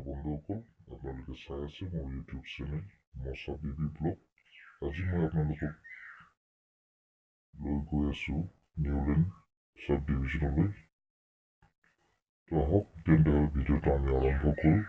বন্ধুসকল আপোনালোকে চাই আছে মোৰ ইউটিউব চেনেল মছা বেবী ব্লগ। আজি মই আপোনালোকক লৈ গৈ আছোঁ নিউলেণ্ড চাব ডিভিজনলৈ। তো আহক তেন্তে ভিডিঅ'টো আমি আৰম্ভ কৰোঁ।